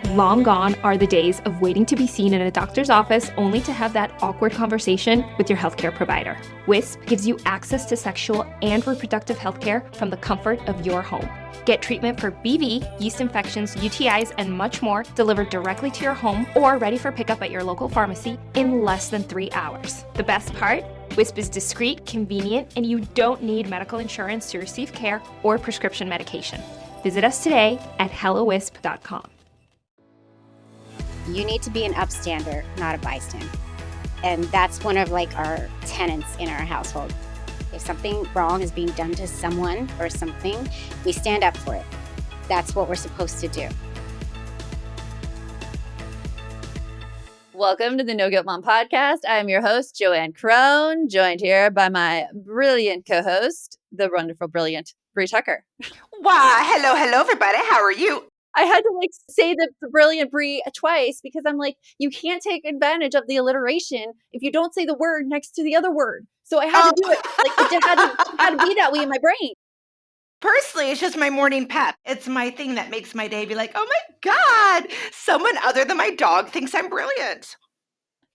Long gone are the days of waiting to be seen in a doctor's office only to have that awkward conversation with your healthcare provider. Wisp gives you access to sexual and reproductive healthcare from the comfort of your home. Get treatment for BV, yeast infections, UTIs, and much more delivered directly to your home or ready for pickup at your local pharmacy in less than 3 hours. The best part? Wisp is discreet, convenient, and you don't need medical insurance to receive care or prescription medication. Visit us today at hellowisp.com. You need to be an upstander, not a bystander. And that's one of our tenets in our household. If something wrong is being done to someone or something, we stand up for it. That's what we're supposed to do. Welcome to the No Guilt Mom podcast. I'm your host, Joanne Crone, joined here by my brilliant co-host, the wonderful, brilliant Bree Tucker. Wow. Hello, everybody. How are you? I had to say the brilliant Bree twice because I'm you can't take advantage of the alliteration if you don't say the word next to the other word. So I had to do it. It had to be that way in my brain. Personally, it's just my morning pep. It's my thing that makes my day be like, oh my God, someone other than my dog thinks I'm brilliant.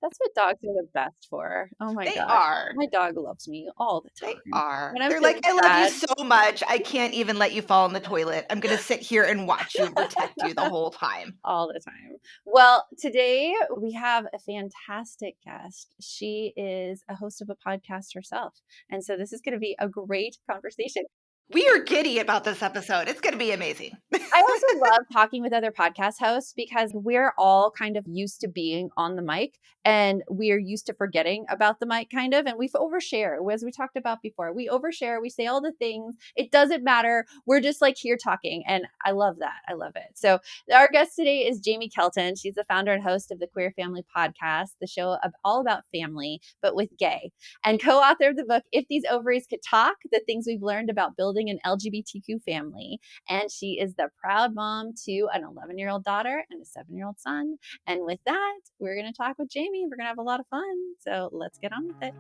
That's what dogs are the best for. Oh my God. They are. My dog loves me all the time. They are. They're like, I love you so much. I can't even let you fall in the toilet. I'm going to sit here and watch you and protect you the whole time. All the time. Well, today we have a fantastic guest. She is a host of a podcast herself. And so this is going to be a great conversation. We are giddy about this episode. It's going to be amazing. I also love talking with other podcast hosts because we're all kind of used to being on the mic and we're used to forgetting about the mic kind of. And we overshare, as we talked about before. We overshare. We say all the things. It doesn't matter. We're just here talking. And I love that. I love it. So our guest today is Jaimie Kelton. She's the founder and host of the Queer Family Podcast, the show all about family, but with gay, and co-author of the book, If These Ovaries Could Talk, the things we've learned about building an LGBTQ family. And she is the proud mom to an 11-year-old daughter and a 7-year-old son. And with that, we're going to talk with Jaimie. We're going to have a lot of fun. So let's get on with it.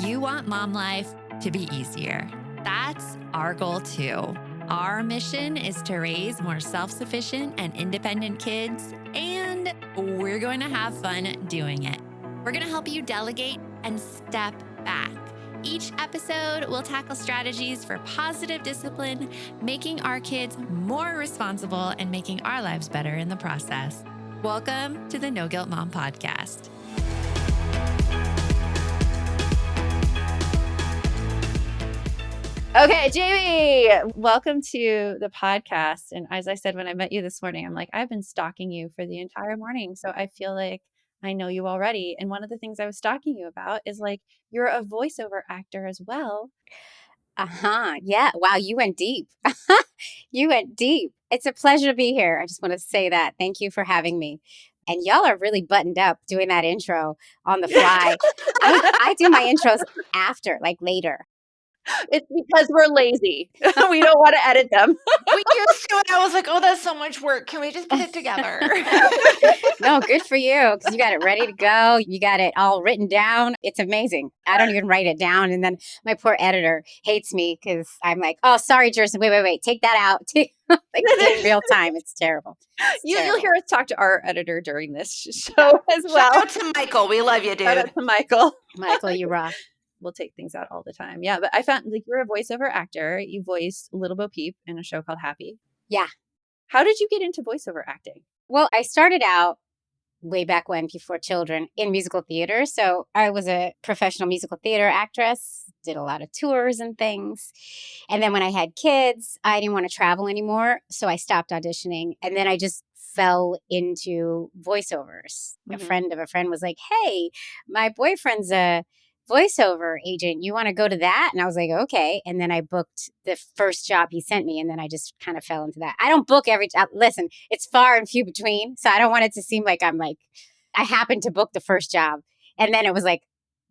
You want mom life to be easier. That's our goal too. Our mission is to raise more self-sufficient and independent kids, and we're going to have fun doing it. We're going to help you delegate and step back. Each episode will tackle strategies for positive discipline, making our kids more responsible and making our lives better in the process. Welcome to the No Guilt Mom podcast. Okay, Jaimie, welcome to the podcast. And as I said when I met you this morning, I've been stalking you for the entire morning. So I feel like I know you already. And one of the things I was stalking you about is you're a voiceover actor as well. Yeah. Wow. You went deep. You went deep. It's a pleasure to be here. I just want to say that. Thank you for having me. And y'all are really buttoned up doing that intro on the fly. I do my intros after, later. It's because we're lazy. We don't want to edit them. We used to, and I was like, oh, that's so much work. Can we just put it together? No, good for you, because you got it ready to go. You got it all written down. It's amazing. I don't even write it down. And then my poor editor hates me because I'm like, oh, sorry, Jerson. Wait. Take that out. In real time. It's terrible. You'll hear us talk to our editor during this show as well. Shout out to Michael. We love you, dude. Shout out to Michael. Michael, you rock. We'll take things out all the time. Yeah, but I found you're a voiceover actor. You voiced Little Bo Peep in a show called Happy. Yeah. How did you get into voiceover acting? Well, I started out way back when, before children, in musical theater. So I was a professional musical theater actress, did a lot of tours and things. And then when I had kids, I didn't want to travel anymore. So I stopped auditioning. And then I just fell into voiceovers. Mm-hmm. A friend of a friend was like, hey, my boyfriend's a voiceover agent. You want to go to that? And I was like, okay. And then I booked the first job he sent me. And then I just kind of fell into that. I don't book every job. Listen, it's far and few between. So I don't want it to seem like I happened to book the first job. And then it was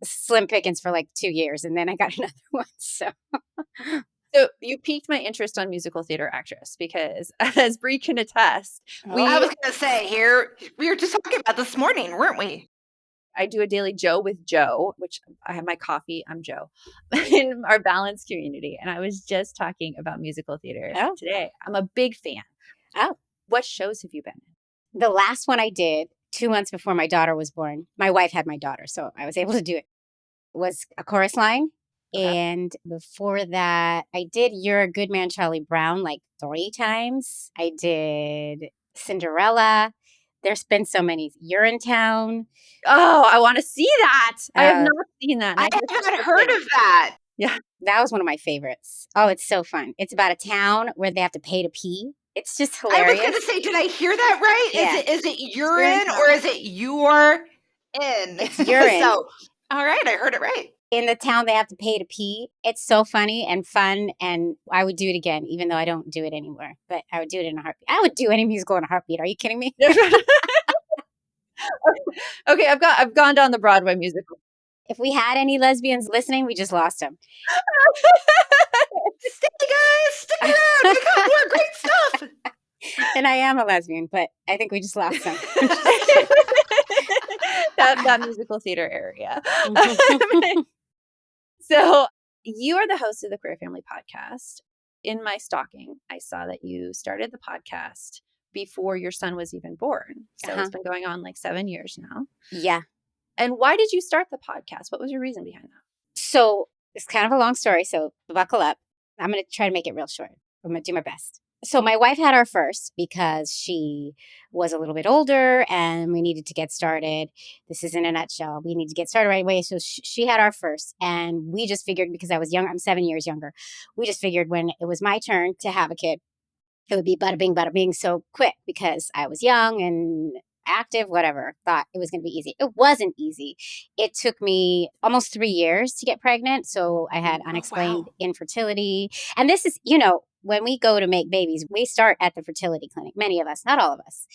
slim pickings for 2 years. And then I got another one. So you piqued my interest on musical theater actress because, as Bree can attest, I was going to say here, we were just talking about this morning, weren't we? I do a daily Joe with Joe, which I have my coffee. I'm Joe in our balanced community. And I was just talking about musical theater today. I'm a big fan. Oh, What shows have you been in? the last one I did 2 months before my daughter was born, my wife had my daughter, so I was able to do it, was A Chorus Line. Okay. And before that, I did You're a Good Man, Charlie Brown, like 3 times. I did Cinderella. There's been so many. Urinetown. Oh, I want to see that. I have not seen that. I haven't heard of that. Yeah. That was one of my favorites. Oh, it's so fun. It's about a town where they have to pay to pee. It's just hilarious. I was going to say, did I hear that right? Yeah. Is it urine or is it you're in? It's urine. So, all right, I heard it right. In the town, they have to pay to pee. It's so funny and fun, and I would do it again, even though I don't do it anymore. But I would do it in a heartbeat. I would do any musical in a heartbeat. Are you kidding me? Okay, I've gone down the Broadway musical. If we had any lesbians listening, we just lost them. Stick guys, stick around. We got more great stuff. And I am a lesbian, but I think we just lost them. that musical theater area. So you are the host of the Queer Family Podcast. In my stalking, I saw that you started the podcast before your son was even born. So it's been going on like 7 years now. Yeah. And why did you start the podcast? What was your reason behind that? So it's kind of a long story, so buckle up. I'm going to try to make it real short. I'm going to do my best. So my wife had our first because she was a little bit older and we needed to get started. This is in a nutshell. We need to get started right away. So she had our first, and we just figured, because I was young, I'm 7 years younger. We just figured when it was my turn to have a kid, it would be bada bing so quick, because I was young and active, whatever, thought it was going to be easy. It wasn't easy. It took me almost 3 years to get pregnant. So I had unexplained infertility. And this is, when we go to make babies, we start at the fertility clinic, many of us, not all of us.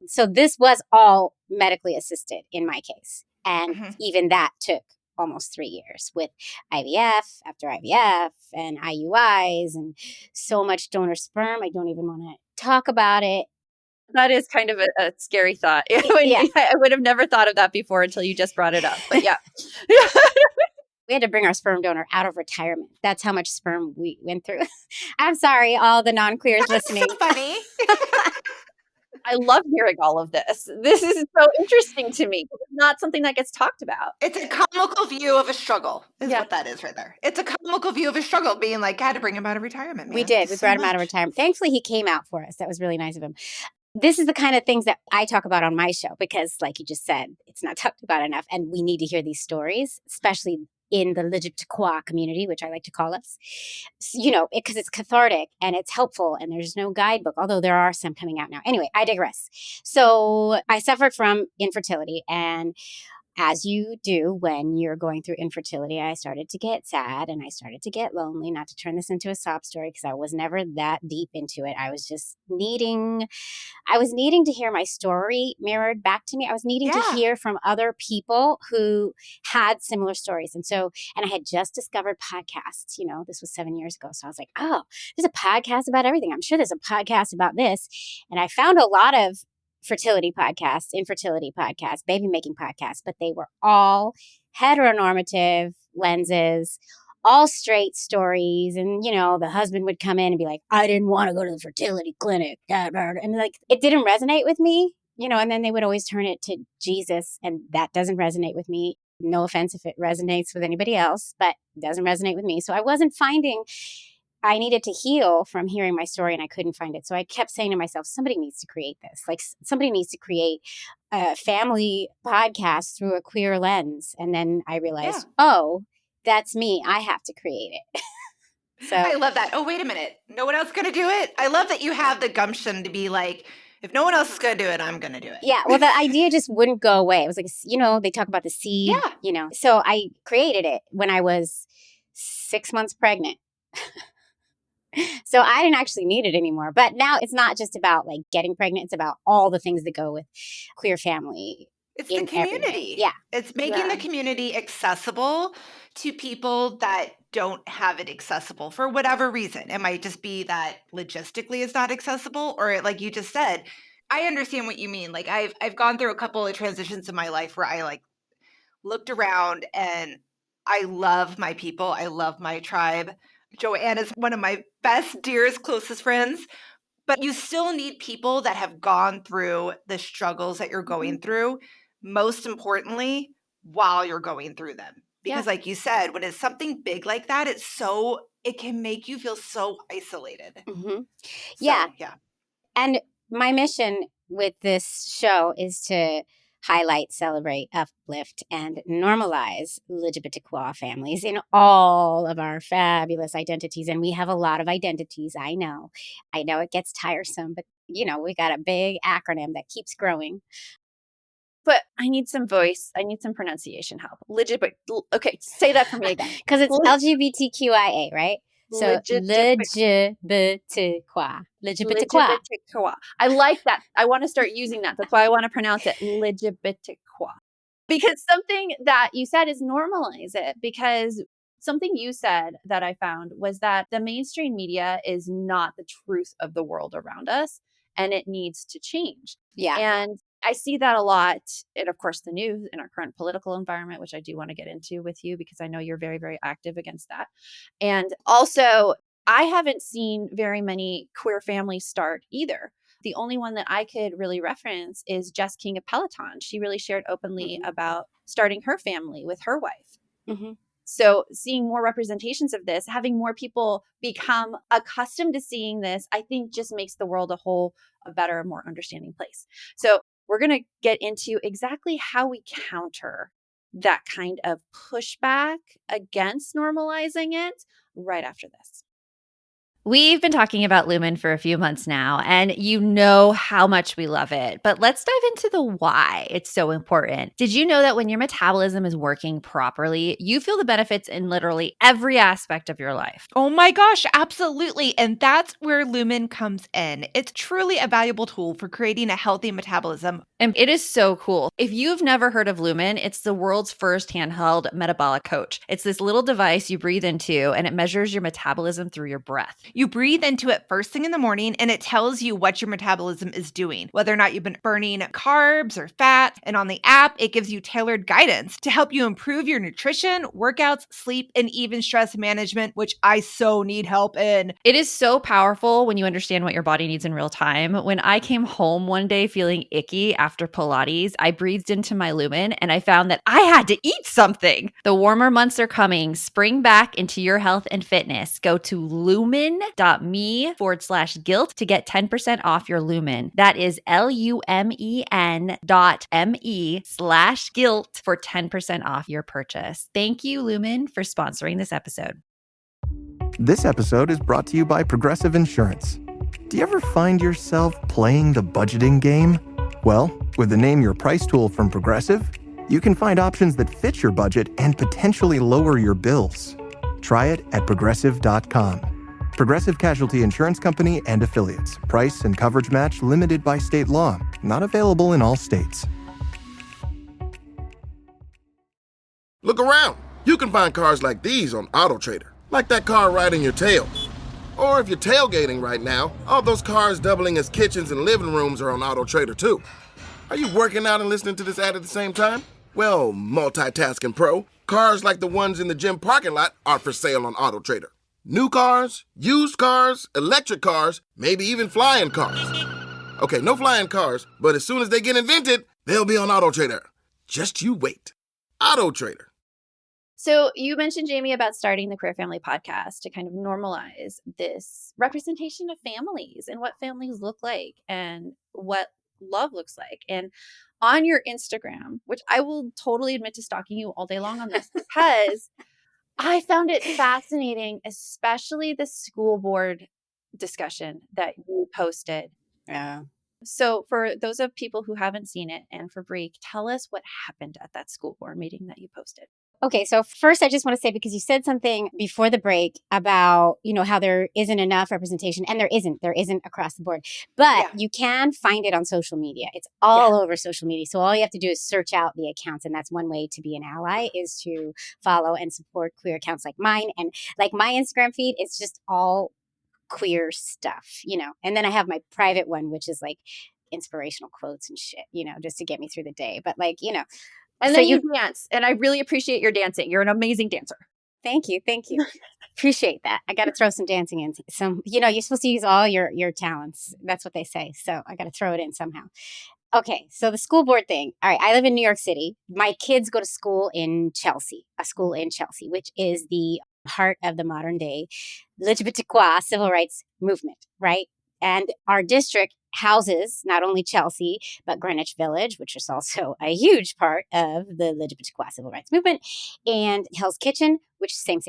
So this was all medically assisted in my case. And even that took almost 3 years with IVF after IVF and IUIs and so much donor sperm. I don't even want to talk about it. That is kind of a scary thought. I would have never thought of that before until you just brought it up. But yeah. We had to bring our sperm donor out of retirement. That's how much sperm we went through. I'm sorry, all the non-queers listening. So funny. I love hearing all of this. This is so interesting to me. It's not something that gets talked about. It's a comical view of a struggle is what that is right there. It's a comical view of a struggle, being like, I had to bring him out of retirement, man. We did. We brought him out of retirement. Thankfully, he came out for us. That was really nice of him. This is the kind of things that I talk about on my show because, like you just said, it's not talked about enough. And we need to hear these stories, especially in the LGBTQIA community, which I like to call us, because it's cathartic and it's helpful and there's no guidebook, although there are some coming out now. Anyway, I digress. So I suffered from infertility, and as you do when you're going through infertility, I started to get sad and I started to get lonely. Not to turn this into a sob story, because I was never that deep into it. I was just needing to hear my story mirrored back to me. I was needing to hear from other people who had similar stories. And I had just discovered podcasts, this was 7 years ago. So I was like, oh, there's a podcast about everything. I'm sure there's a podcast about this. And I found a lot of fertility podcasts, infertility podcasts, baby making podcasts, but they were all heteronormative lenses, all straight stories. And, the husband would come in and be like, I didn't want to go to the fertility clinic. And like, it didn't resonate with me, and then they would always turn it to Jesus. And that doesn't resonate with me. No offense if it resonates with anybody else, but it doesn't resonate with me. So I needed to heal from hearing my story, and I couldn't find it. So I kept saying to myself, somebody needs to create this. Like, somebody needs to create a family podcast through a queer lens. And then I realized, oh, that's me. I have to create it. So I love that. Oh, wait a minute. No one else is going to do it? I love that you have the gumption to be like, if no one else is going to do it, I'm going to do it. Yeah. Well, the idea just wouldn't go away. It was like, they talk about the seed, So I created it when I was 6 months pregnant. So I didn't actually need it anymore. But now it's not just about like getting pregnant. It's about all the things that go with queer family. It's the community. Yeah. It's making the community accessible to people that don't have it accessible for whatever reason. It might just be that logistically it's not accessible, or like you just said, I understand what you mean. Like I've gone through a couple of transitions in my life where I like looked around and I love my people. I love my tribe. Joanne is one of my best, dearest, closest friends. But you still need people that have gone through the struggles that you're going through, most importantly, while you're going through them. Because like you said, when it's something big like that, it can make you feel so isolated. Mm-hmm. So, Yeah. And my mission with this show is to highlight, celebrate, uplift, and normalize LGBTQIA families in all of our fabulous identities. And we have a lot of identities, I know. I know it gets tiresome, but we got a big acronym that keeps growing. But I need some pronunciation help. Okay, say that for me again. Because it's LGBTQIA, right? So LGBTQIA. LGBTQIA. I like that. I want to start using that. That's why I want to pronounce it LGBTQIA. Because something that you said is normalize it. Because something you said that I found was that the mainstream media is not the truth of the world around us, and it needs to change. Yeah. And I see that a lot in, of course, the news, in our current political environment, which I do want to get into with you because I know you're very, very active against that. And also, I haven't seen very many queer families start either. The only one that I could really reference is Jess King of Peloton. She really shared openly about starting her family with her wife. Mm-hmm. So seeing more representations of this, having more people become accustomed to seeing this, I think just makes the world a better, more understanding place. So we're going to get into exactly how we counter that kind of pushback against normalizing it right after this. We've been talking about Lumen for a few months now, and you know how much we love it. But let's dive into the why it's so important. Did you know that when your metabolism is working properly, you feel the benefits in literally every aspect of your life? Oh my gosh, absolutely. And that's where Lumen comes in. It's truly a valuable tool for creating a healthy metabolism. And it is so cool. If you've never heard of Lumen, it's the world's first handheld metabolic coach. It's this little device you breathe into, and it measures your metabolism through your breath. You breathe into it first thing in the morning, and it tells you what your metabolism is doing, whether or not you've been burning carbs or fat. And on the app, it gives you tailored guidance to help you improve your nutrition, workouts, sleep, and even stress management, which I so need help in. It is so powerful when you understand what your body needs in real time. When I came home one day feeling icky after Pilates, I breathed into my Lumen and I found that I had to eat something. The warmer months are coming. Spring back into your health and fitness. Go to lumen.me/guilt to get 10% off your Lumen. That is lumen.me/guilt for 10% off your purchase. Thank you, Lumen, for sponsoring this episode. This episode is brought to you by Progressive Insurance. Do you ever find yourself playing the budgeting game? Well, with the Name Your Price tool from Progressive, you can find options that fit your budget and potentially lower your bills. Try it at progressive.com. Progressive Casualty Insurance Company and Affiliates. Price and coverage match limited by state law. Not available in all states. Look around. You can find cars like these on AutoTrader. Like that car riding your tail. Or if you're tailgating right now, all those cars doubling as kitchens and living rooms are on AutoTrader too. Are you working out and listening to this ad at the same time? Well, multitasking pro, cars like the ones in the gym parking lot are for sale on AutoTrader. New cars, used cars, electric cars, maybe even flying cars. Okay, no flying cars, but as soon as they get invented, they'll be on AutoTrader. Just you wait. AutoTrader. So you mentioned, Jaimie, about starting the Queer Family Podcast to kind of normalize this representation of families and what families look like and what love looks like. And on your Instagram, which I will totally admit to stalking you all day long on this because I found it fascinating, especially the school board discussion that you posted. Yeah. So for those of people who haven't seen it, and for Bree, tell us what happened at that school board meeting that you posted. Okay, so first I just want to say, because you said something before the break about, how there isn't enough representation, and there isn't across the board, but you can find it on social media. It's all over social media. So all you have to do is search out the accounts. And that's one way to be an ally, is to follow and support queer accounts like mine. And like my Instagram feed, it's just all queer stuff, and then I have my private one, which is like inspirational quotes and shit, just to get me through the day. But And So then you dance. And I really appreciate your dancing. You're an amazing dancer. Thank you. Appreciate that. I got to throw some dancing in. You're supposed to use all your talents. That's what they say. So I got to throw it in somehow. Okay, so the school board thing. All right, I live in New York City. My kids go to school in Chelsea, which is the heart of the modern day LGBTQIA civil rights movement, right? And our district houses not only Chelsea, but Greenwich Village, which is also a huge part of the LGBTQIA civil rights movement, and Hell's Kitchen, which is same.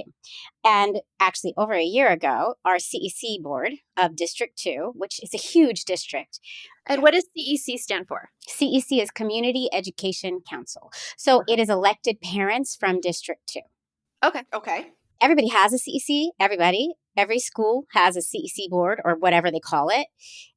And actually, over a year ago, our CEC board of District 2, which is a huge district. And what does CEC stand for? CEC is Community Education Council. So it is elected parents from District 2. Okay. Everybody has a CEC. Every school has a CEC board or whatever they call it.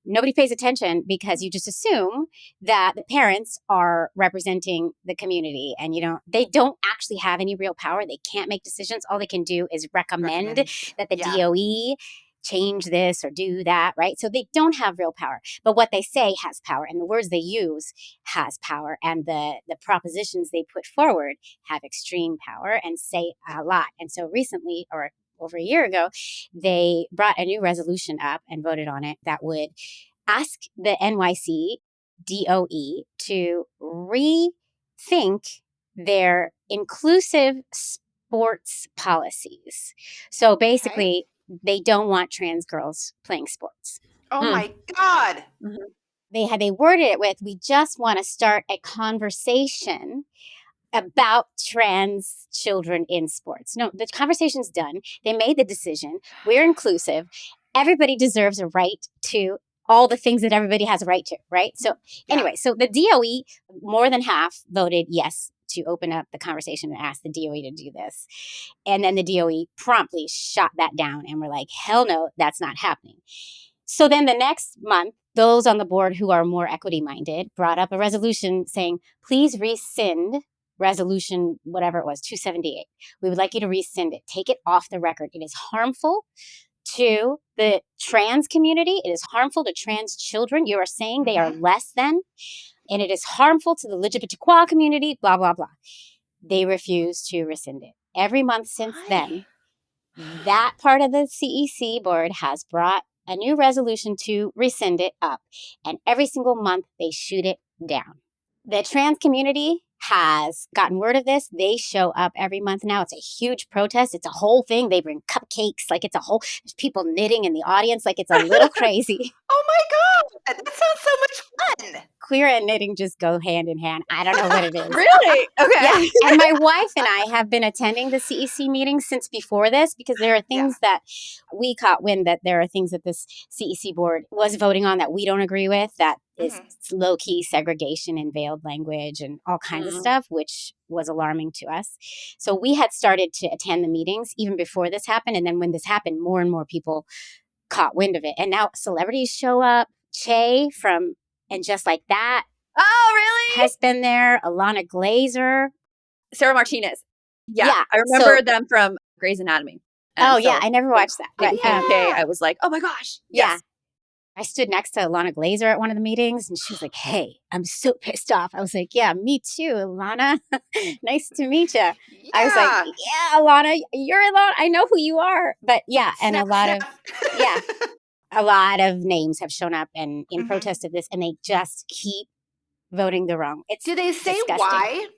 Nobody pays attention because you just assume that the parents are representing the community, and they don't actually have any real power. They can't make decisions. All they can do is recommend that the DOE change this or do that, right? So they don't have real power. But what they say has power, and the words they use has power, and the propositions they put forward have extreme power and say a lot. And so recently, or over a year ago, they brought a new resolution up and voted on it that would ask the NYC DOE to rethink their inclusive sports policies. So basically, they don't want trans girls playing sports. Oh my God. Mm-hmm. They worded it with, we just want to start a conversation about trans children in sports. No, the conversation's done. They made the decision. We're inclusive. Everybody deserves a right to all the things that everybody has a right to, right? So anyway, so the DOE, more than half voted yes to open up the conversation and ask the DOE to do this. And then the DOE promptly shot that down and were like, hell no, that's not happening. So then the next month, those on the board who are more equity-minded brought up a resolution saying, please rescind resolution, whatever it was, 278. We would like you to rescind it. Take it off the record. It is harmful to the trans community. It is harmful to trans children. You are saying they are less than, and it is harmful to the LGBTQIA community, blah, blah, blah. They refuse to rescind it. Every month since then, that part of the CEC board has brought a new resolution to rescind it up. And every single month, they shoot it down. The trans community has gotten word of this. They show up every month now. It's a huge protest. It's a whole thing. They bring cupcakes. There's people knitting in the audience. It's a little crazy. Oh my God. That sounds so much fun. Queer and knitting just go hand in hand. I don't know what it is. Really? Okay. Yeah. And my wife and I have been attending the CEC meetings since before this, because there are things that we caught wind that there are things that this CEC board was voting on that we don't agree with, that is low-key segregation and veiled language and all kinds of stuff, which was alarming to us. So we had started to attend the meetings even before this happened. And then when this happened, more and more people caught wind of it. And now celebrities show up. Che from And Just Like That. Oh, really? Has been there. Alana Glazer. Sarah Martinez. Yeah. I remember them from Grey's Anatomy. And I never watched that. But I was like, oh my gosh. Yes. I stood next to Alana Glazer at one of the meetings, and she was like, hey, I'm so pissed off. I was like, yeah, me too, Alana. Nice to meet you. Yeah. I was like, yeah, Alana, you're Alana. I know who you are. But and a lot of names have shown up and in protest of this, and they just keep voting the wrong. Do they say disgusting. Why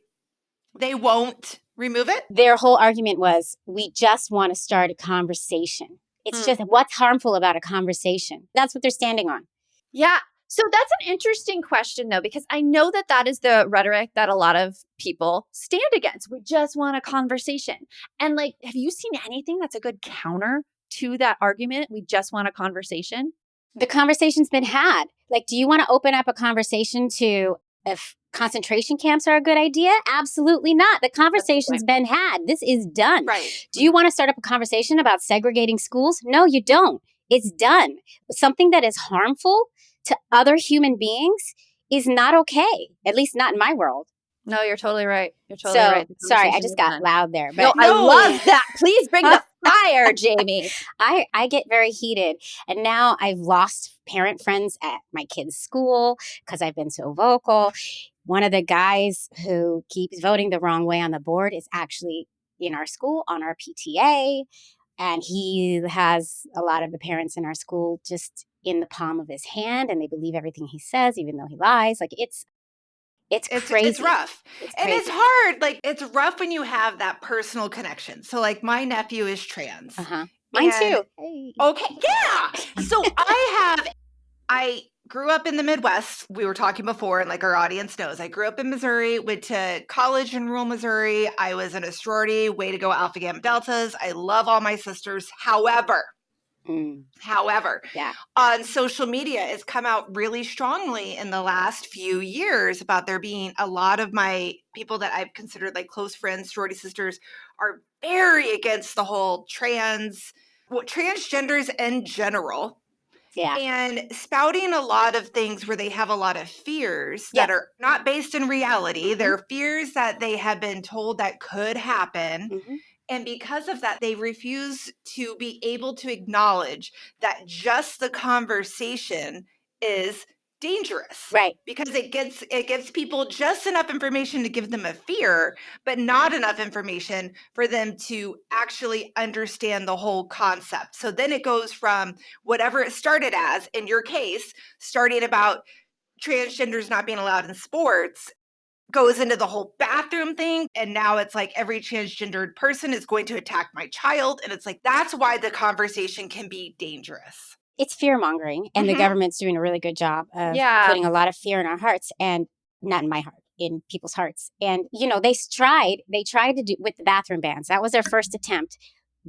they won't remove it? Their whole argument was, we just want to start a conversation. It's just, what's harmful about a conversation? That's what they're standing on. Yeah. So that's an interesting question, though, because I know that is the rhetoric that a lot of people stand against. We just want a conversation. And have you seen anything that's a good counter to that argument? We just want a conversation. The conversation's been had. Do you want to open up a conversation to if concentration camps are a good idea? Absolutely not. The conversation's been had. This is done. Right. Do you want to start up a conversation about segregating schools? No, you don't. It's done. Something that is harmful to other human beings is not okay, at least not in my world. No, you're totally right. You're totally right. Sorry, I just got loud there. But I love that. Please bring the fire, Jaimie. I get very heated. And now I've lost parent friends at my kids' school because I've been so vocal. One of the guys who keeps voting the wrong way on the board is actually in our school on our PTA. And he has a lot of the parents in our school just in the palm of his hand, and they believe everything he says, even though he lies. Like it's crazy. It's rough. And it's hard. Like, it's rough when you have that personal connection. So, like, my nephew is trans. Mine too. Hey. Okay. Yeah. So I grew up in the Midwest. We were talking before, and like our audience knows, I grew up in Missouri, went to college in rural Missouri. I was in a sorority, way to go Alpha Gamma Deltas. I love all my sisters. However, yeah. on social media, it's come out really strongly in the last few years about there being a lot of my people that I've considered like close friends, sorority sisters, are very against the whole transgenders in general. Yeah. And spouting a lot of things where they have a lot of fears that are not based in reality. They're fears that they have been told that could happen. And because of that, they refuse to be able to acknowledge that just the conversation is dangerous. Right. Because it gives people just enough information to give them a fear, but not enough information for them to actually understand the whole concept. So then it goes from whatever it started as, in your case, starting about transgenders not being allowed in sports, goes into the whole bathroom thing. And now it's like every transgendered person is going to attack my child. And it's like, that's why the conversation can be dangerous. It's fear mongering, and the government's doing a really good job of putting a lot of fear in our hearts, and not in my heart, in people's hearts. And, you know, they tried to do with the bathroom bans. That was their first attempt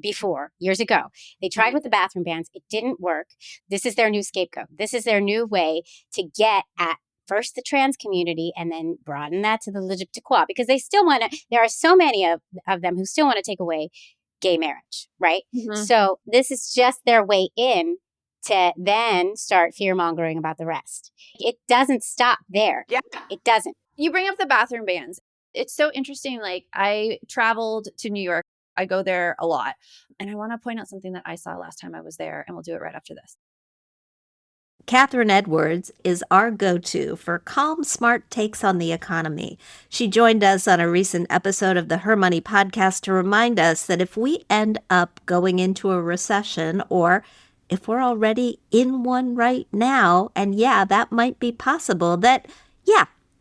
before, years ago. They tried with the bathroom bans. It didn't work. This is their new scapegoat. This is their new way to get at first the trans community and then broaden that to the LGBTQIA, because they still want to, there are so many of them who still want to take away gay marriage, right? So this is just their way in to then start fear-mongering about the rest. It doesn't stop there. Yeah. It doesn't. You bring up the bathroom bans. It's so interesting. Like, I traveled to New York. I go there a lot. And I want to point out something that I saw last time I was there, and we'll do it right after this. Catherine Edwards is our go-to for calm, smart takes on the economy. She joined us on a recent episode of the Her Money podcast to remind us that if we end up going into a recession, or if we're already in one right now, and that might be possible, that,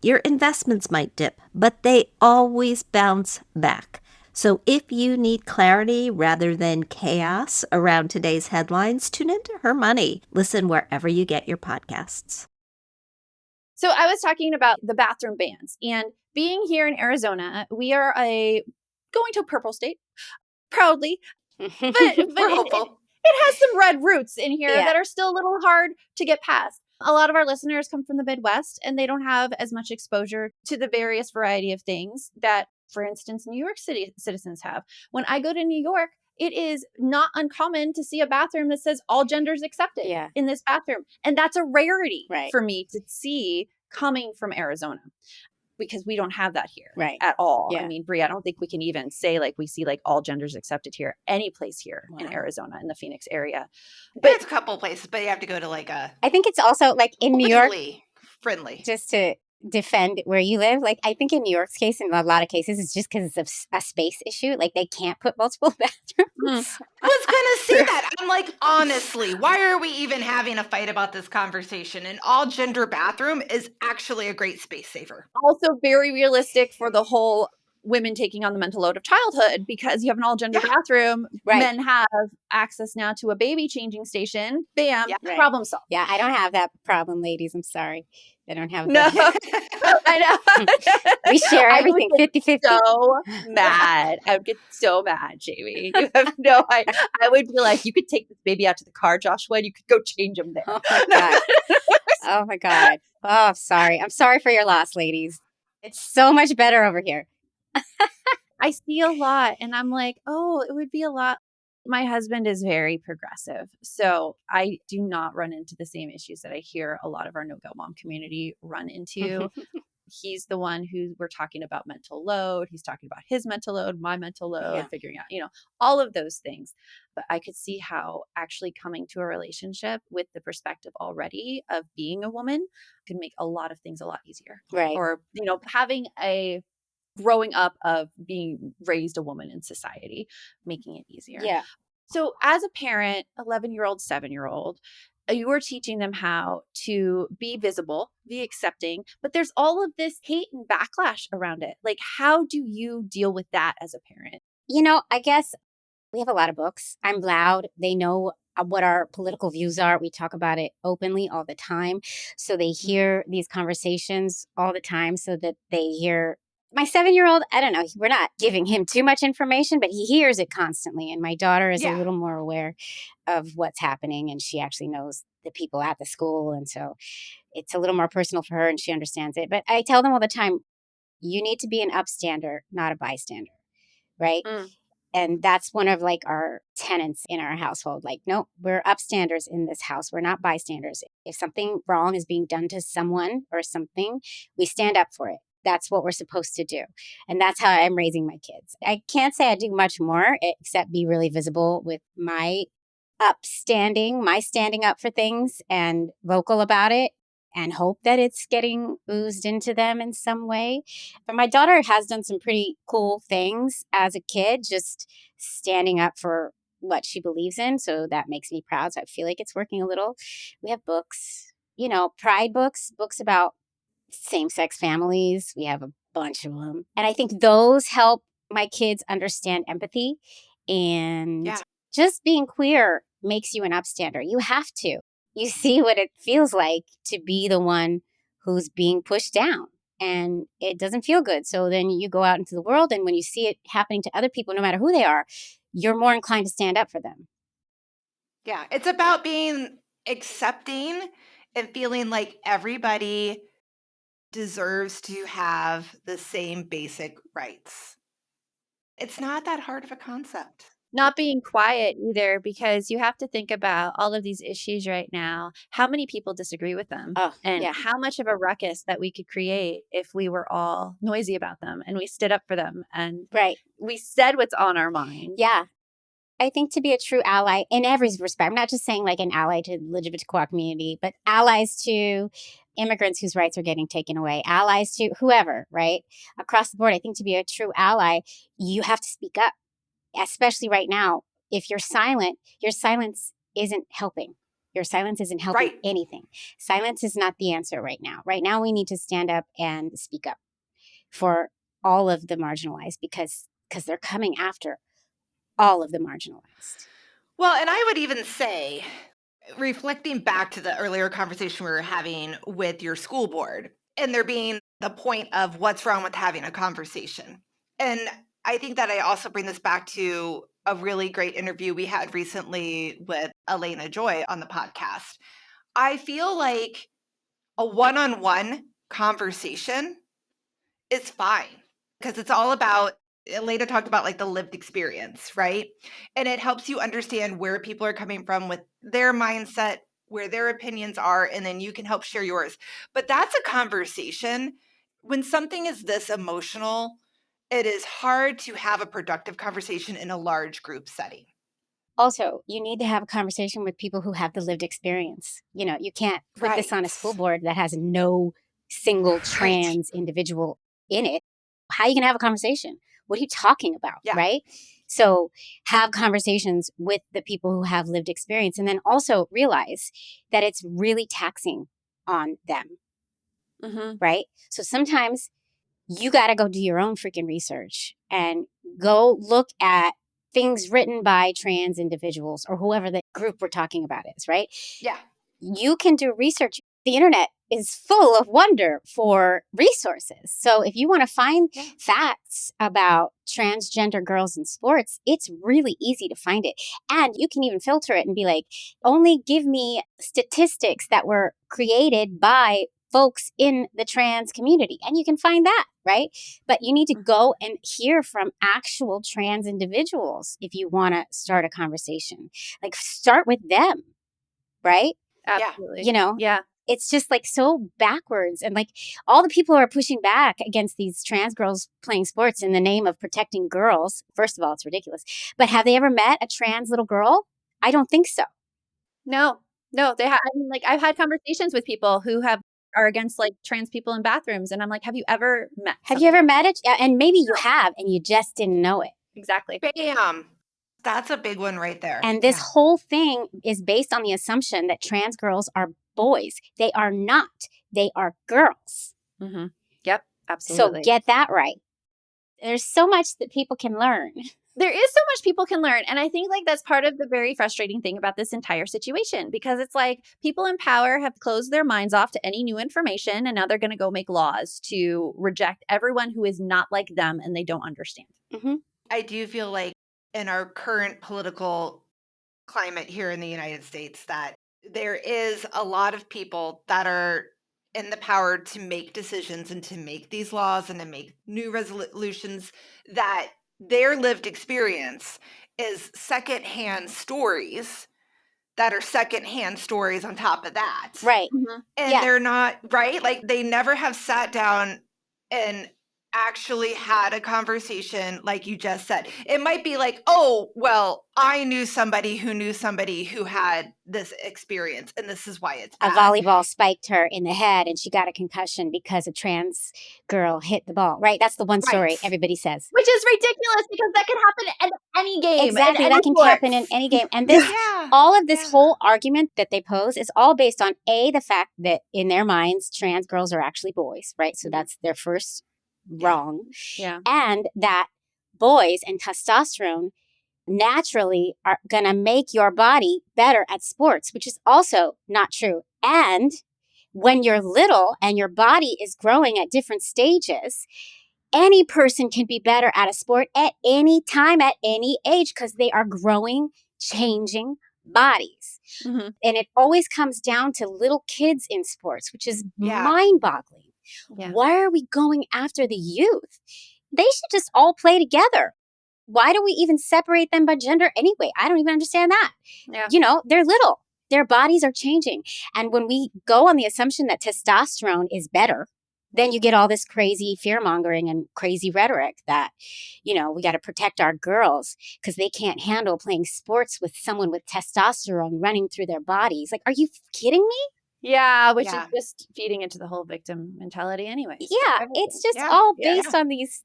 your investments might dip, but they always bounce back. So if you need clarity rather than chaos around today's headlines, tune into Her Money. Listen wherever you get your podcasts. So I was talking about the bathroom bans, and being here in Arizona, we are going to a purple state proudly, but We're hopeful. It has some red roots in here that are still a little hard to get past. A lot of our listeners come from the Midwest, and they don't have as much exposure to the various variety of things that, for instance, New York City citizens have. When I go to New York, it is not uncommon to see a bathroom that says all genders accepted in this bathroom. And that's a rarity for me to see coming from Arizona, because we don't have that here at all. I mean, Brie, I don't think we can even say like we see like all genders accepted here, any place here in Arizona, in the Phoenix area. But it's a couple places, but you have to go to like a... I think it's also like in New York, friendly. Just to defend where you live, like I think in New York's case, in a lot of cases, it's just because it's a space issue. Like they can't put multiple bathrooms. I was gonna say that. I'm like, honestly, why are we even having a fight about this conversation? An all gender bathroom is actually a great space saver. Also very realistic for the whole women taking on the mental load of childhood, because you have an all gender bathroom. Men have access now to a baby changing station. Bam, problem solved. Yeah, I don't have that problem, ladies. I'm sorry. I don't have that. No, I know. We share everything 50-50. So mad. I would get so mad, Jaimie. You have no idea. I would be like, you could take this baby out to the car, Joshua, and you could go change him there. Oh my God. Oh my God. Oh, I'm sorry. I'm sorry for your loss, ladies. It's so much better over here. I see a lot, and I'm like, oh, it would be a lot. My husband is very progressive, so I do not run into the same issues that I hear a lot of our no-go mom community run into. He's the one who we're talking about mental load. He's talking about his mental load, my mental load, Yeah. figuring out, all of those things. But I could see how actually coming to a relationship with the perspective already of being a woman can make a lot of things a lot easier. Right. Or, having a growing up of being raised a woman in society, making it easier. Yeah. So as a parent, 11-year-old, 7-year-old, you are teaching them how to be visible, be accepting, but there's all of this hate and backlash around it. Like, how do you deal with that as a parent? I guess we have a lot of books. I'm loud. They know what our political views are. We talk about it openly all the time. So they hear these conversations all the time so that they hear. My 7-year-old, I don't know, we're not giving him too much information, but he hears it constantly. And my daughter is a Yeah. little more aware of what's happening, and she actually knows the people at the school. And so it's a little more personal for her and she understands it. But I tell them all the time, you need to be an upstander, not a bystander, right? And that's one of like our tenets in our household. Like, no, we're upstanders in this house. We're not bystanders. If something wrong is being done to someone or something, we stand up for it. That's what we're supposed to do. And that's how I'm raising my kids. I can't say I do much more except be really visible with my my standing up for things and vocal about it, and hope that it's getting oozed into them in some way. But my daughter has done some pretty cool things as a kid, just standing up for what she believes in. So that makes me proud. So I feel like it's working a little. We have books, pride books about same-sex families. We have a bunch of them. And I think those help my kids understand empathy, and Yeah. just being queer makes you an upstander. You have to. You see what it feels like to be the one who's being pushed down, and it doesn't feel good. So then you go out into the world, and when you see it happening to other people, no matter who they are, you're more inclined to stand up for them. Yeah. It's about being accepting and feeling like everybody deserves to have the same basic rights. It's not that hard of a concept. Not being quiet either, because you have to think about all of these issues right now. How many people disagree with them? Oh, And yeah. how much of a ruckus that we could create if we were all noisy about them and we stood up for them and Right. we said what's on our mind. Yeah. I think to be a true ally in every respect, I'm not just saying like an ally to the LGBTQIA community, but allies to immigrants whose rights are getting taken away, allies to whoever, right? Across the board, I think to be a true ally, you have to speak up, especially right now. If you're silent, your silence isn't helping. Your silence isn't helping Right. anything. Silence is not the answer right now. Right now, we need to stand up and speak up for all of the marginalized, because they're coming after all of the marginalized. Well, and I would even say, reflecting back to the earlier conversation we were having with your school board, and there being the point of what's wrong with having a conversation. And I think that I also bring this back to a really great interview we had recently with Elena Joy on the podcast. I feel like a one-on-one conversation is fine, because it's all about, Elena talked about like the lived experience, right? And it helps you understand where people are coming from with their mindset, where their opinions are, and then you can help share yours. But that's a conversation. When something is this emotional, it is hard to have a productive conversation in a large group setting. Also, you need to have a conversation with people who have the lived experience. You can't put this on a school board that has no single trans individual in it. How are you going to have a conversation? What are you talking about? Yeah. Right? So have conversations with the people who have lived experience, and then also realize that it's really taxing on them. Right? So sometimes you got to go do your own freaking research and go look at things written by trans individuals or whoever the group we're talking about is, right? Yeah. You can do research. The internet is full of wonder for resources. So if you want to find facts about transgender girls in sports, it's really easy to find it. And you can even filter it and be like, only give me statistics that were created by folks in the trans community. And you can find that, right? But you need to go and hear from actual trans individuals if you want to start a conversation. Like, start with them, right? Absolutely. Yeah. it's just like so backwards. And like all the people who are pushing back against these trans girls playing sports in the name of protecting girls, first of all, it's ridiculous. But have they ever met a trans little girl? I don't think so. No, they have. I mean, like I've had conversations with people who are against like trans people in bathrooms, and I'm like, have you ever met? Have you ever met it? Yeah, and maybe you have, and you just didn't know it. Exactly. Bam. That's a big one right there. And this whole thing is based on the assumption that trans girls are boys. They are not. They are girls. Mm-hmm. Yep, absolutely. So get that right. There's so much that people can learn. There is so much people can learn. And I think like that's part of the very frustrating thing about this entire situation, because it's like people in power have closed their minds off to any new information. And now they're going to go make laws to reject everyone who is not like them and they don't understand. Mm-hmm. I do feel like in our current political climate here in the United States that there is a lot of people that are in the power to make decisions and to make these laws and to make new resolutions that their lived experience is secondhand stories that are secondhand stories on top of that. Right. Mm-hmm. And they're not, right? Like they never have sat down and actually had a conversation like you just said. It might be like, oh, well, I knew somebody who had this experience and this is why it's bad. A volleyball spiked her in the head and she got a concussion because a trans girl hit the ball. Right? That's the one story everybody says. Which is ridiculous because that can happen in any game. Exactly. That can happen in any game. And this, all of this whole argument that they pose is all based on the fact that in their minds, trans girls are actually boys, right? So that's their first wrong. Yeah. And that boys and testosterone naturally are going to make your body better at sports, which is also not true. And when you're little and your body is growing at different stages, any person can be better at a sport at any time, at any age, because they are growing, changing bodies. Mm-hmm. And it always comes down to little kids in sports, which is mind-boggling. Yeah. Why are we going after the youth? They should just all play together. Why do we even separate them by gender anyway? I don't even understand that. Yeah. You know, they're little. Their bodies are changing. And when we go on the assumption that testosterone is better, then you get all this crazy fear-mongering and crazy rhetoric that, you know, we got to protect our girls because they can't handle playing sports with someone with testosterone running through their bodies. Like, are you kidding me? Yeah, which is just feeding into the whole victim mentality anyways. Yeah, it's just all based on these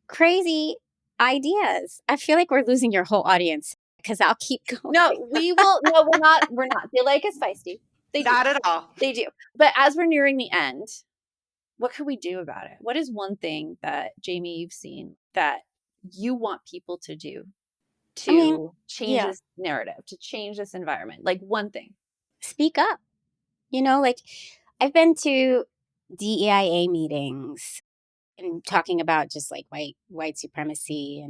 crazy ideas. I feel like we're losing your whole audience because I'll keep going. No, we will. No, we're not. We're not. They like us feisty. They Not do. at all. They do. But as we're nearing the end, what can we do about it? What is one thing that, Jaimie, you've seen that you want people to do to change this narrative, to change this environment? Like one thing. Speak up. You know, like I've been to DEIA meetings and talking about just like white supremacy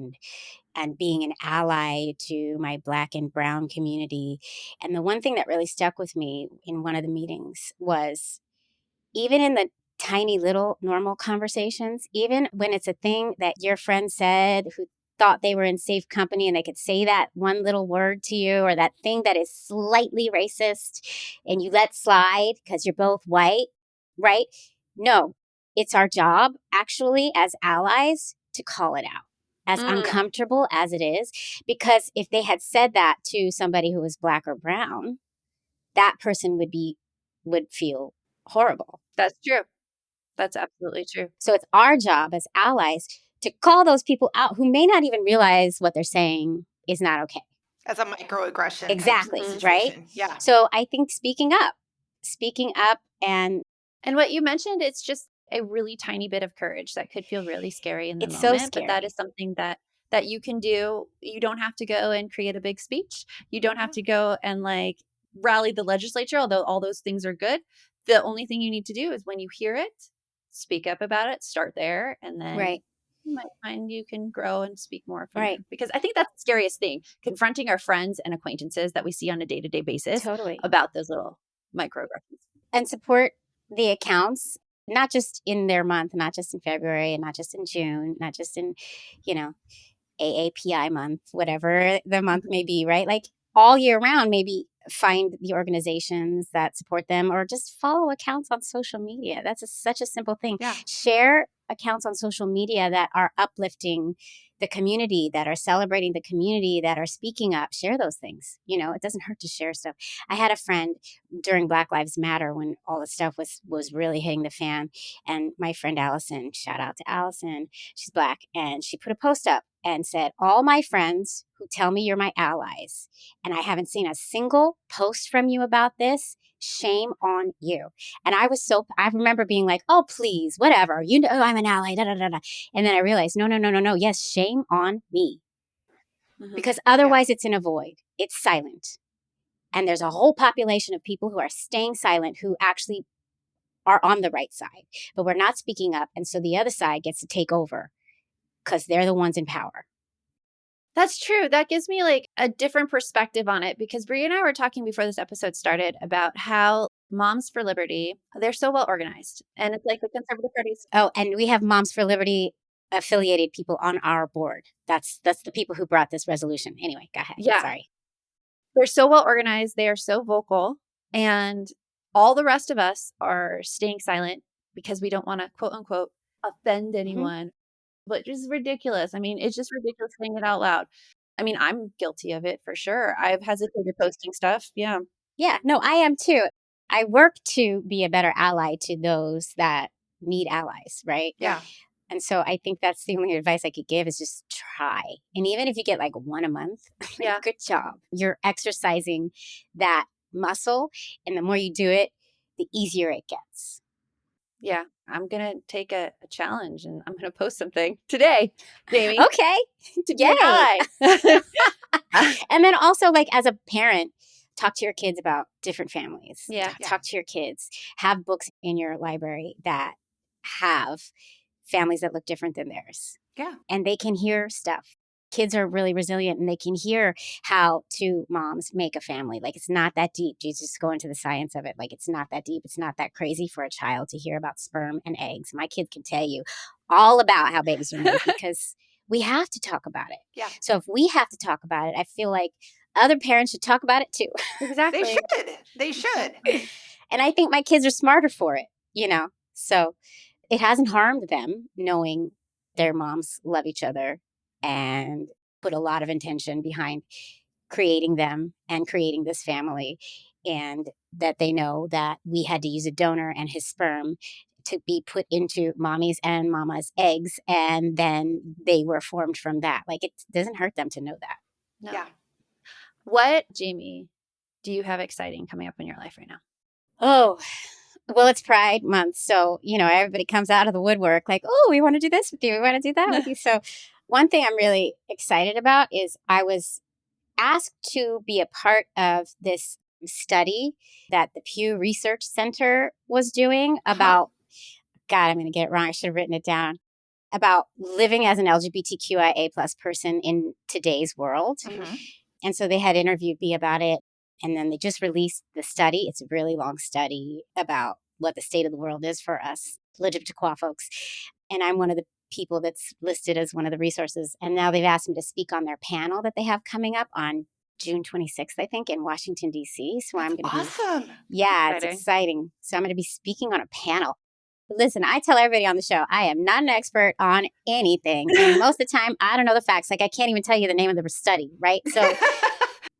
and being an ally to my Black and brown community. And the one thing that really stuck with me in one of the meetings was even in the tiny little normal conversations, even when it's a thing that your friend said who thought they were in safe company and they could say that one little word to you or that thing that is slightly racist and you let slide because you're both white, right? No, it's our job actually as allies to call it out, as uncomfortable as it is, because if they had said that to somebody who was Black or brown, that person would feel horrible. That's true. That's absolutely true. So it's our job as allies to call those people out who may not even realize what they're saying is not okay. As a microaggression. Exactly, kind of right? situation. Yeah. So I think speaking up and what you mentioned, it's just a really tiny bit of courage that could feel really scary in the it's moment. so scary. But that is something that you can do. You don't have to go and create a big speech. You don't have to go and like rally the legislature, although all those things are good. The only thing you need to do is when you hear it, speak up about it, start there, and then you might find you can grow and speak more from there. Because I think that's the scariest thing, confronting our friends and acquaintances that we see on a day-to-day basis about those little microaggressions. And support the accounts, not just in their month, not just in February and not just in June, not just in, you know, AAPI month, whatever the month may be, right? Like all year round, maybe find the organizations that support them, or just follow accounts on social media. That's such a simple thing. Yeah. Share accounts on social media that are uplifting the community, that are celebrating the community, that are speaking up. Share those things. It doesn't hurt to share stuff. I had a friend during Black Lives Matter when all the stuff was really hitting the fan. And my friend Allison, shout out to Allison, she's Black, and she put a post up and said, all my friends who tell me you're my allies, and I haven't seen a single post from you about this, shame on you. And I remember being like, oh, please, whatever. I'm an ally, da, da, da, da. And then I realized, no. Yes, shame on me. Mhm. Because otherwise it's in a void. It's silent. And there's a whole population of people who are staying silent, who actually are on the right side, but we're not speaking up. And so the other side gets to take over because they're the ones in power. That's true. That gives me like a different perspective on it, because Brie and I were talking before this episode started about how Moms for Liberty, they're so well organized. And it's like the conservative parties. Oh, and we have Moms for Liberty affiliated people on our board. That's the people who brought this resolution. Anyway, go ahead. Yeah. Sorry. They're so well organized. They are so vocal. And all the rest of us are staying silent because we don't want to, quote unquote, offend anyone. But just ridiculous. I mean, it's just ridiculous saying it out loud. I mean, I'm guilty of it for sure. I've hesitated posting stuff. Yeah. Yeah, no, I am too. I work to be a better ally to those that need allies, right? Yeah. And so I think that's the only advice I could give is just try. And even if you get like one a month, Yeah. good job. You're exercising that muscle. And the more you do it, the easier it gets. Yeah. I'm going to take a challenge and I'm going to post something today, Jaimie. Okay. To be an ally. And then also, like, as a parent, talk to your kids about different families. Yeah. Talk to your kids. Have books in your library that have families that look different than theirs. Yeah. And they can hear stuff. Kids are really resilient and they can hear how two moms make a family. Like, it's not that deep. You just go into the science of it. Like, it's not that deep. It's not that crazy for a child to hear about sperm and eggs. My kid can tell you all about how babies are made because we have to talk about it. Yeah. So if we have to talk about it, I feel like other parents should talk about it too. Exactly. They should. And I think my kids are smarter for it, So it hasn't harmed them knowing their moms love each other and put a lot of intention behind creating them and creating this family, and that they know that we had to use a donor and his sperm to be put into mommy's and mama's eggs, and then they were formed from that. Like, it doesn't hurt them to know that. No. Yeah. What, Jaimie, do you have exciting coming up in your life right now? Oh, well, it's Pride Month. So, everybody comes out of the woodwork like, oh, we want to do this with you. We want to do that with you. So one thing I'm really excited about is I was asked to be a part of this study that the Pew Research Center was doing about, God, I'm going to get it wrong. I should have written it down. About living as an LGBTQIA plus person in today's world. Mhm. And so they had interviewed me about it. And then they just released the study. It's a really long study about what the state of the world is for us LGBTQIA folks. And I'm one of the people that's listed as one of the resources. And now they've asked me to speak on their panel that they have coming up on June 26th, I think, in Washington, D.C. So I'm going to Awesome. Yeah, Exciting. it's exciting. So I'm going to be speaking on a panel. Listen, I tell everybody on the show, I am not an expert on anything. And most of the time, I don't know the facts. Like, I can't even tell you the name of the study, right? So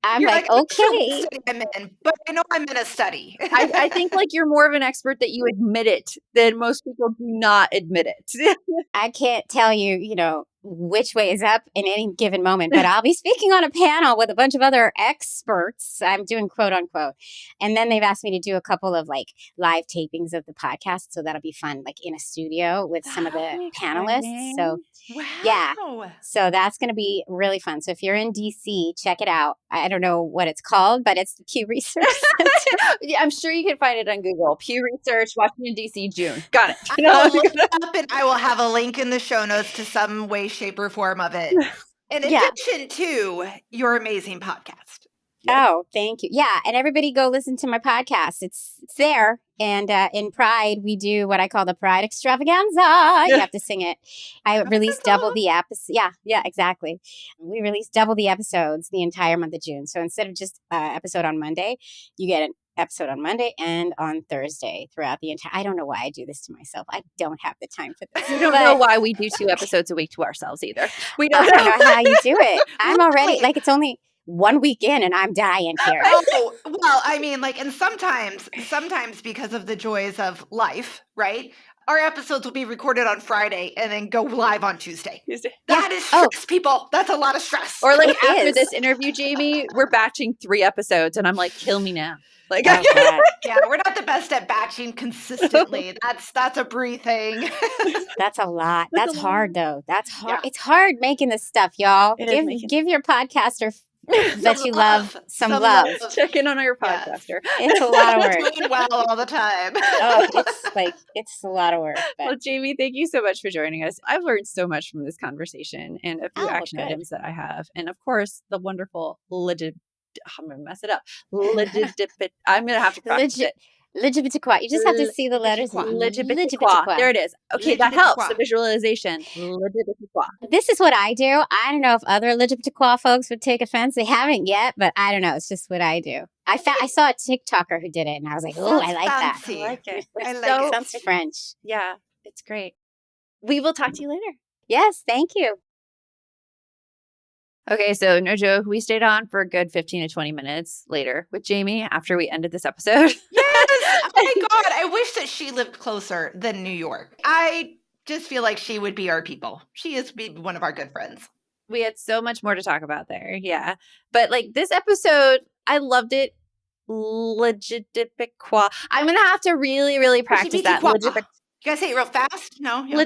I'm You're like, "I'm not sure what okay. study I'm in, but I know I'm in a study." I think like you're more of an expert that you admit it than most people do not admit it. I can't tell you, which way is up in any given moment, but I'll be speaking on a panel with a bunch of other experts. I'm doing quote unquote. And then they've asked me to do a couple of like live tapings of the podcast. So that'll be fun, like in a studio with some of the That'll be panelists. So Wow. yeah. So that's going to be really fun. So if you're in DC, check it out. I don't know what it's called, but it's the Pew Research Center. Yeah, I'm sure you can find it on Google. Pew Research, Washington, D.C., June. Got it. I will look it up and I will have a link in the show notes to some way, shape, or form of it. In Yeah. addition to your amazing podcast. Oh, thank you. Yeah. And everybody go listen to my podcast. It's there. And in Pride, we do what I call the Pride Extravaganza. You have to sing it. I released double the episodes. Yeah, exactly. We released double the episodes the entire month of June. So instead of just an episode on Monday, you get an episode on Monday and on Thursday throughout the entire. I don't know why I do this to myself. I don't have the time for this. We don't know why we do 2 episodes a week to ourselves either. We I don't don't know how you do it. I'm already like, it's only 1 week in and I'm dying here. Oh, well, I mean, like, and sometimes because of the joys of life, right? Our episodes will be recorded on Friday and then go live on Tuesday. That is stress, people. That's a lot of stress. Or like It after is. this interview, Jaimie, we're batching 3 episodes and I'm like, kill me now. Like, Oh, God. Yeah, we're not the best at batching consistently. That's a Brie thing. That's a lot. That's hard, though. That's hard. Yeah. It's hard making this stuff, y'all. It is making- Give your podcaster that Some you love some love. check in on our Yes. podcaster. It's a lot of work. Doing well all the time. Oh, it's a lot of work. Well, But Jaimie, thank you so much for joining us. I've learned so much from this conversation and a few action good. items that I have. And of course, the wonderful I'm going to mess it up. I'm going to have to practice it. LGBTQIA. You just have to see the letters. LGBTQIA. There it is. Okay, that helps. The LGBTQIA. visualization. LGBTQIA. This is what I do. I don't know if other LGBTQIA folks would take offense. They haven't yet, but I don't know. It's just what I do. I saw a TikToker who did it, and I was like, "Oh, I like that. Fancy. I like it. I It's like so- it. Sounds French." Yeah, it's great. We will talk to you later. Yes, thank you. Okay, so no joke, we stayed on for a good 15 to 20 minutes later with Jaimie after we ended this episode. Yes. Oh my God. I wish that she lived closer than New York. I just feel like she would be our people. She is one of our good friends. We had so much more to talk about there. Yeah. But like this episode, I loved it. LGBTQIA. I'm going to have to really, really practice that. LGBTQIA. You guys say it real fast? No? Yeah.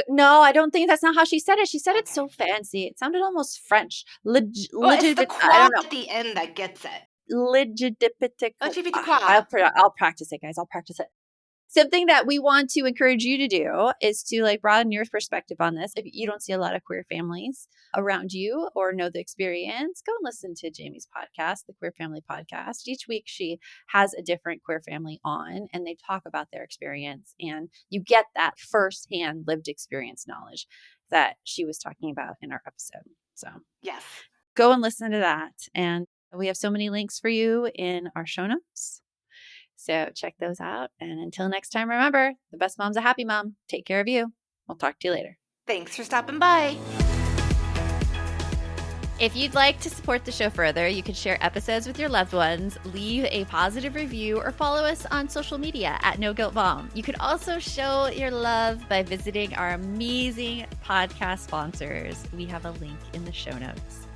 No, I don't think that's not how she said it. She said it so fancy. It sounded almost French. Well, it's the I qua don't know. at the end that gets it. LGBTQIA. I'll practice it, guys. I'll practice it. Something that we want to encourage you to do is to like broaden your perspective on this. If you don't see a lot of queer families around you or know the experience, go and listen to Jaimie's podcast, the Queer Family Podcast. Each week she has a different queer family on and they talk about their experience and you get that firsthand lived experience knowledge that she was talking about in our episode. So Yes. go and listen to that. And we have so many links for you in our show notes. So check those out. And until next time, remember, the best mom's a happy mom. Take care of you. We'll talk to you later. Thanks for stopping by. If you'd like to support the show further, you can share episodes with your loved ones, leave a positive review, or follow us on social media at No Guilt Mom. You could also show your love by visiting our amazing podcast sponsors. We have a link in the show notes.